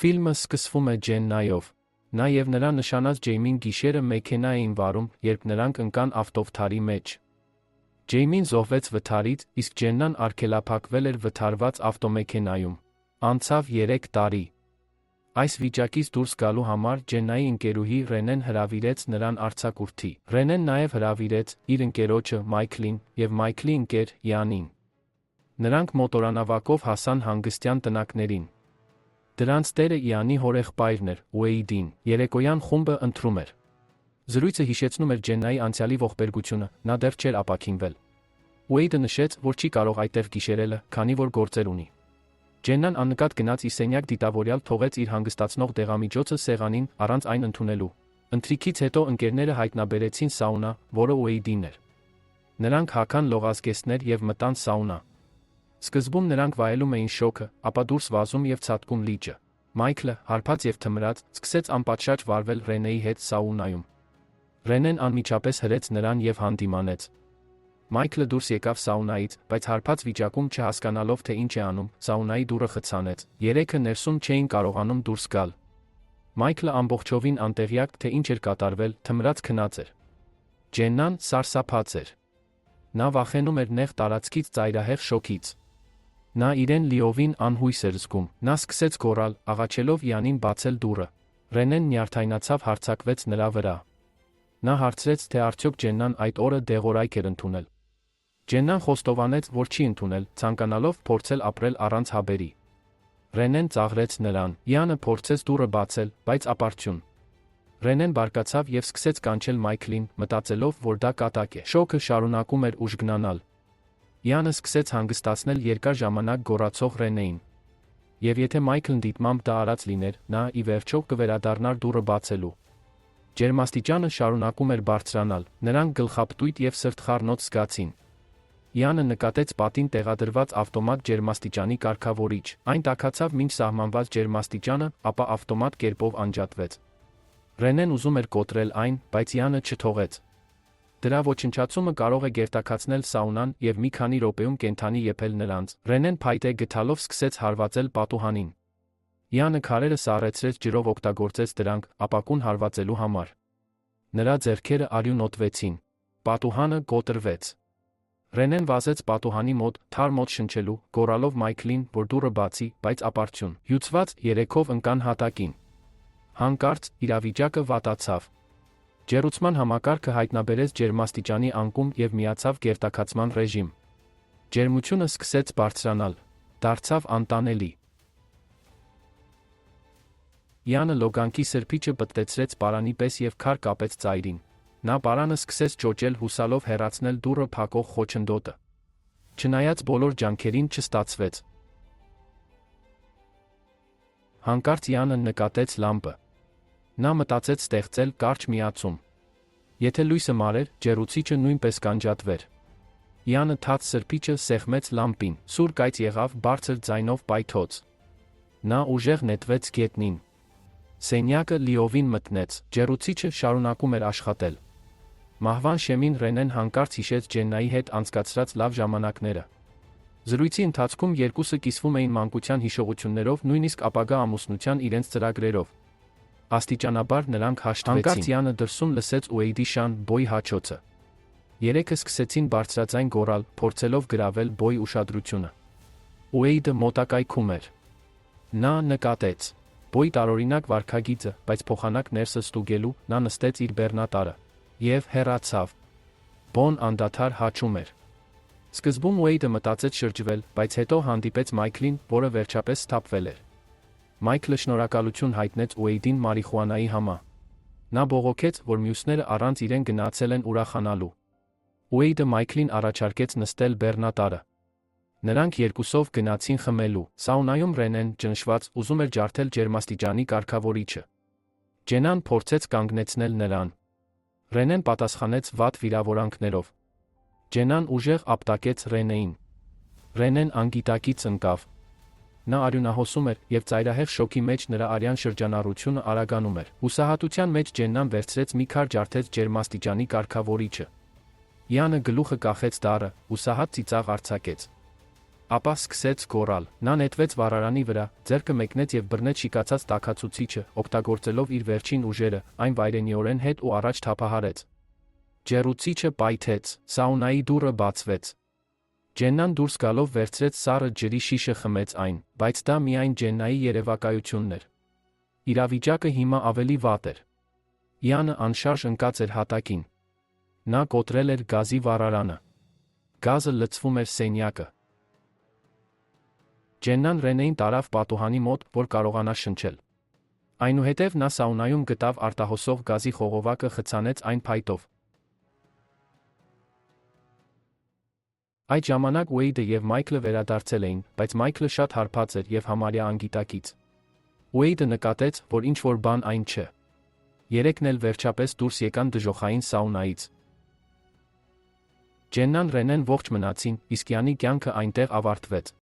Ֆիլմը սկսվում է Ջեննայով։ Նա և նրա նշանած Ջեյմին գիշերը մեքենա էին վարում, երբ նրանք ընկան ավտովթարի մեջ։ Ջեյմին զոհվեց վթարից, իսկ Ջեննան արգելափակվել էր վթարված ավտոմեքենայում։ Անցավ 3 տարի։ Այս վիճակից դուրս գալու համար Ջեննայի ընկերուհի Ռենեն հրավիրեց նրան արձակուրդի։ Ռենեն նաև հրավիրեց իր ընկերոջը Մայքլին և Մայքլի ընկեր Յանին։ Նրանք մոտորանավակով հասան հանգստյան տնակներին։ Դրանց տերը Յանի հորեղբայրն էր, Ուեյդին։ Երեկոյան խումբը ընթրում էր։ Զրույցը հիշեցնում էր Ջեննայի անցյալի ողբերգությունը, նա դեռ չէր ապաքինվել։ Ուեյդը նշեց, որ չի կարող այդտեղ գիշերելը, քանի որ գործեր ունի։ Ջեննան աննկատ գնաց իր սենյակ, դիտավորյալ թողեց իր հանգստացնող դեղամիջոցը սեղանին, առանց այն ընդունելու։ Ընթրիքից հետո ընկերները հայտնաբերեցին սաունա, որը Ուեյդին էր։ Նրանք հագան լողազգեստներ և մտան սաունա։ Սկզբում նրանք վայելում էին շոկը, ապա դուրս վազում և ցատկում լիճը։ Մայքլը, հարբած և թմրած, սկսեց անպատշաճ վարվել Ռենեի հետ սաունայում։ Ռենեն անմիջապես հրեց նրան և հանդիմանեց։ Մայքլը դուրս եկավ սաունայից, բայց հարբած վիճակում չհասկանալով թե ինչ է անում, սաունայի դուռը խցանեց։ Երեքը ներսում չէին կարողանում դուրս գալ։ Մայքլը ամբողջովին անտեղյակ, թե ինչ էր կատարվել, թմրած քնած էր։ Ջեննան սարսափած էր։ Նա վախենում էր նեղ տարածքից ծայրահեղ շոկից։ Նա իրեն լիովին անհույս էր զգում։ Նա սկսեց գոռալ, աղաչելով Յանին բացել դուռը։ Ռենեն նյարդայնացավ, հարձակվեց նրա վրա։ Նա հարցրեց, թե արդյոք Ջեննան այդ օրը դեղորայք էր ընդունել։ Ջեննան խոստովանեց, որ չի ընդունել, ցանկանալով փորձել ապրել առանց հաբերի։ Ռենեն ծաղրեց նրան։ Յանը փորձեց դուռը բացել, բայց ապարդյուն։ Ռենեն բարկացավ և սկսեց կանչել Մայքլին, մտածելով, որ դա կատակ է։ Շոկը շարունակում էր ուժգնանալ։ Յանը սկսեց հանգստացնել երկար ժամանակ գոռացող Ռենեին։ Եվ եթե Մայքլն դիտմամբ դա արած լիներ, նա ի վերջո կվերադառնար դուռը բացելու։ Ջերմաստիճանը շարունակում էր բարձրանալ, նրանք գլխապտույտ և սրտխառնոց զգացին։ Յանը նկատեց պատին տեղադրված ավտոմատ ջերմաստիճանի կարգավորիչ։ Այն տաքացավ մինչ սահմանված ջերմաստիճանը, ապա ավտոմատ կերպով անջատվեց։ Ռենեն ուզում էր կոտրել այն, բայց Յանը չթողեց։ Դրա ոչնչացումը կարող է գերտաքացնել սաունան և մի քանի րոպեում կենդանի եփել նրանց։ Ռենեն փայտե գդալով սկսեց հարվածել պատուհանին։ Յանը քարերը սառեցրեց, ջրով օգտագործեց դրանք, ապակուն հարվածելու համար։ Նրա ձեռքերը արյունոտվեցին։ Պատուհանը կոտրվեց։ Ռենեն վազեց պատուհանի մոտ, թար մոտ շնչելու, գոռալով Մայքլին, որ դուռը բացի, բայց ապարդյուն։ Հյուծված երեքով ընկան հատակին։ Հանկարծ իրավիճակը վատացավ։ Ջեռուցման համակարգը հայտնաբերեց ջերմաստիճանի անկում և միացավ գերտաքացման ռեժիմ։ Ջերմությունը սկսեց բարձրանալ։ Դարձավ անտանելի։ Յանը լոգանքի սրբիչը պտտեցրեց պարանի պես և քար կապեց ծայրին։ Նա պարանը սկսեց ճոճել, հուսալով հեռացնել դուռը փակող խոչընդոտը։ Չնայած բոլոր ջանքերին չստացվեց։ Հանկարծ Յանը նկատեց լամպը։ Նա մտածեց ստեղծել կարճ միացում։ Եթե լույսը մարեր, ջեռուցիչը նույնպես կանջատվեր։ Յանը թաց սրբիչը սեղմեց լամպին, սուր կայծ եղավ, բարձր ձայնով պայթոց։ Նա ուժեղ նետվեց գետնին։ Սենյակը լիովին մթնեց, ջեռուցիչը շարունակում էր աշխատել։ Մահվան շեմին Ռենեն հանկարծ հիշեց Ջեննայի հետ անցկացրած լավ ժամանակները։ Զրույցի ընթացքում երկուսը կիսվում էին մանկության հիշողություններով, նույնիսկ ապագա ամուսնության իրենց ծրագրերով։ Աստիճանաբար նրանք հաշտվեցին։ Հանկարծ Յանը դրսում լսեց Ուեյդի շան Բոյի հաչոցը։ Երեքը սկսեցին բարձրաձայն գոռալ, փորձելով գրավել Բոյի ուշադրությունը։ Ուեյդը մոտակայքում էր։ Նա նկատեց Բոյի տարօրինակ վարքագիծը, բայց փոխանակ ներսը ստուգելու, նա նստեց իր բեռնատարը և հեռացավ։ Բոն անդադար հաչում էր։ Սկզբում Ուեյդը մտածեց շրջվել, բայց հետո հանդիպեց Մայքլին, որը վերջապես սթափվել էր։ Մայքլը շնորհակալություն հայտնեց Ուեյդին մարիխուանայի համար։ Նա բողոքեց, որ մյուսները առանց իրեն գնացել են ուրախանալու։ Ուեյդը Մայքլին առաջարկեց նստել բեռնատարը։ Նրանք երկուսով գնացին խմելու։ Սաունայում Ռենեն, ճնշված, ուզում էր ջարդել ջերմաստիճանի կարգավորիչը։ Ջեննան փորձեց կանգնեցնել նրան։ Ռենեն պատասխանեց վատ վիրավորանքներով։ Ջեննան ուժեղ ապտակեց Ռենեին։ Ռենեն անգիտակից ընկավ։ Նա արյունահոսում էր, և ծայրահեղ շոկի մեջ նրա արյան շրջանառությունը արագանում էր։ Հուսահատության մեջ Ջեննան վերցրեց մի քար, ջարդեց ջերմաստիճանի կարգավորիչը։ Յանը գլուխը կախեց դառը, հուսահատ ծիծաղ արձակեց։ Ապա սկսեց գոռալ։ Նա նետվեց վառարանի վրա, ձեռքը մեկնեց և բռնեց շիկացած տաքացուցիչը, օգտագործելով իր վերջին ուժերը, այն վայրենիորեն հետ ու առաջ թափահարեց։ Ջեռուցիչը պայթեց, սաունայի դուռը բացվեց։ Ջեննան դուրս գալով վերցրեց սառը ջրի շիշը խմեց այն, բայց դա միայն Ջեննայի երևակայությունն էր։ Իրավիճակը հիմա ավելի վատ էր։ Յանը անշարժ ընկած էր հատակին։ Նա կոտրել էր գազի վառարանը։ Գազը լցվում էր սենյակը։ Ջեննան Ռենեին տարավ պատուհանի մոտ, որ կարողանա շնչել։ Այնուհետև նա սաունայում գտավ արտահոսող գազի խողովակը, խցանեց այն փայտով։ Այդ ժամանակ Ուեյդը և Մայքլը վերադարձել էին, բայց Մայքլը շատ հարբած էր և համարյա անգիտակից։ Ուեյդը նկատեց, որ ինչ-որ բան այն չէ։ Երեքն էլ վերջապես դուրս եկան դժոխային սաունայից։ Ջեննան Ռենեն ողջ մնացին, իսկ Յանի կյանքը այնտեղ ավարտվեց։